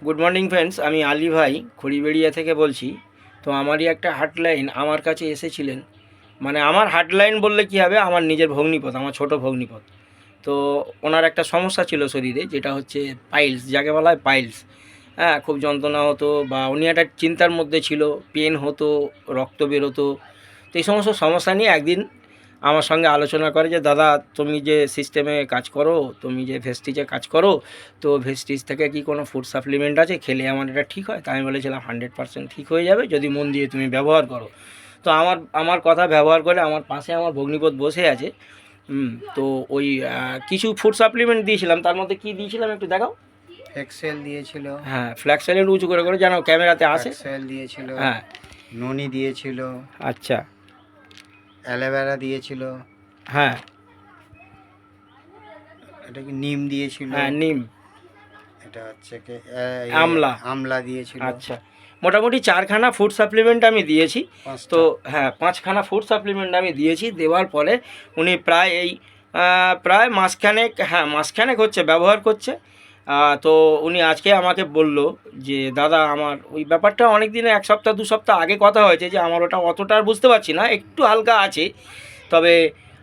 Good morning friends, আমি আলী ভাই খড়িবেড়িয়া থেকে বলছি। তো আমারই একটা হার্টলাইন আমার কাছে এসেছিলেন, মানে আমার হার্টলাইন বললে কী হবে, আমার নিজের ভগ্নিপথ, আমার ছোট ভগ্নিপথ। তো ওনার একটা সমস্যা ছিল শরীরে, যেটা হচ্ছে পাইলস, যাকে বলা হয় পাইলস। হ্যাঁ, খুব যন্ত্রণা হতো, বা উনি একটা চিন্তার মধ্যে ছিল, পেন হতো, রক্ত বেরোতো। তো এই সমস্ত সমস্যা নিয়ে একদিন আমার সঙ্গে আলোচনা করে যে দাদা, তুমি যে সিস্টেমে কাজ করো, তুমি যে ভেস্টিজে কাজ করো, তো ভেস্টিজ থেকে কি কোনো ফুড সাপ্লিমেন্ট আছে, খেলে আমার এটা ঠিক হয়? তা আমি বলেছিলাম 100% ঠিক হয়ে যাবে যদি মন দিয়ে তুমি ব্যবহার করো। তো আমার আমার কথা ব্যবহার করে আমার পাশে আমার ভগ্নিপথ বসে আছে। তো ওই কিছু ফুড সাপ্লিমেন্ট দিয়েছিলাম, তার মধ্যে কী দিয়েছিলাম একটু দেখাও। এক্সেল দিয়েছিল, হ্যাঁ, ফ্ল্যাক্সেলের উঁচু করে যেন ক্যামেরাতে আসে। এক্সেল দিয়েছিল, হ্যাঁ। ননি দিয়েছিল, আচ্ছা। অ্যালোভেরা দিয়েছিল, হ্যাঁ। এটা কি নিম দিয়েছিল, হ্যাঁ, নিম। এটা হচ্ছে কি আমলা। আমলা দিয়েছিল। আচ্ছা, মোটামুটি 4খানা ফুড সাপ্লিমেন্ট আমি দিয়েছি। তো হ্যাঁ, 5খানা ফুড সাপ্লিমেন্ট আমি দিয়েছি। দেওয়ার পরে উনি প্রায় এই প্রায় মাসখানেক, হ্যাঁ মাসখানেক হচ্ছে ব্যবহার করছে। তো উনি আজকে আমাকে বলল যে দাদা, আমার ওই ব্যাপারটা অনেক দিনে 1 সপ্তাহ 2 সপ্তাহ আগে কথা হয়েছে, যে আমার ওটা অতটা আর বুঝতে পারছি না, একটু হালকা আছে। তবে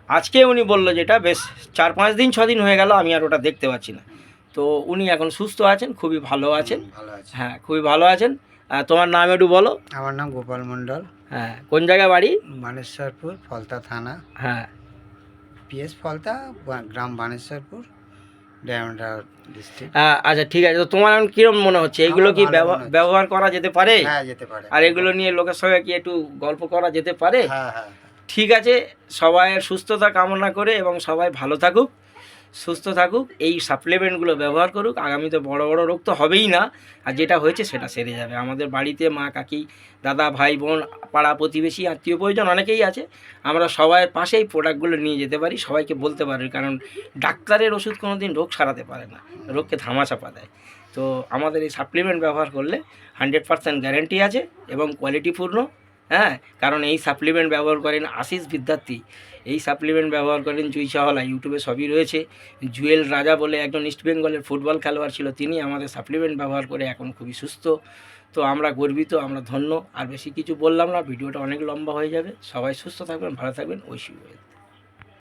আজকে উনি বলল যেটা বেশ 4-5 দিন 6 দিন হয়ে গেল, আমি আর ওটা দেখতে পাচ্ছি না। তো উনি এখন সুস্থ আছেন, খুবই ভালো আছেন। ভালো আছে। হ্যাঁ, খুবই ভালো আছেন। তোমার নাম একটু বলো। আমার নাম গোপাল মণ্ডল। হ্যাঁ, কোন জায়গায় বাড়ি? বানেশ্বরপুর, ফলতা থানা, হ্যাঁ। পিএস ফলতা, গ্রাম বানেশ্বরপুর, ডায়মন্ড ডিস্ট্রিক্ট। আচ্ছা, ঠিক আছে। তো তোমার এখন কীরকম মনে হচ্ছে, এইগুলো আমার কি ভালো মনে হচ্ছে। ব্যবহার করা যেতে পারে? হ্যাঁ, যেতে পারে। আর এগুলো নিয়ে লোকের সঙ্গে কি একটু গল্প করা যেতে পারে? হ্যাঁ, হ্যাঁ, হ্যাঁ। ঠিক আছে। সবাইয়ের সুস্থতা কামনা করে এবং সবাই ভালো থাকুক, সুস্থ থাকুক, এই সাপ্লিমেন্টগুলো ব্যবহার করুক। আগামীতে বড় বড় রোগ তো হবেই না, আর যেটা হয়েছে সেটা সেরে যাবে। আমাদের বাড়িতে মা, কাকি, দাদা, ভাই, বোন, পাড়া প্রতিবেশী, আত্মীয় পরিজন অনেকেই আছে। আমরা সবাইয়ের পাশে এই প্রোডাক্টগুলো নিয়ে যেতে পারি, সবাইকে বলতে পারি, কারণ ডাক্তারের ওষুধ কোনো দিন রোগ সারাতে পারে না, রোগকে ধামাচাপা দেয়। তো আমাদের এই সাপ্লিমেন্ট ব্যবহার করলে 100% গ্যারেন্টি আছে এবং কোয়ালিটিপূর্ণ। হ্যাঁ, কারণ এই সাপ্লিমেন্ট ব্যবহার করেন আশিস বিদ্যার্থী, এই সাপ্লিমেন্ট ব্যবহার করেন জুই চাওয়ালা, ইউটিউবে সবই রয়েছে। জুয়েল রাজা বলে একজন ইস্ট বেঙ্গলের ফুটবল খেলোয়াড় ছিল, তিনি আমাদের সাপ্লিমেন্ট ব্যবহার করে এখন খুবই সুস্থ। তো আমরা গর্বিত, আমরা ধন্য। আর বেশি কিছু বললাম না, ভিডিওটা অনেক লম্বা হয়ে যাবে। সবাই সুস্থ থাকবেন, ভালো থাকবেন, ঐশী।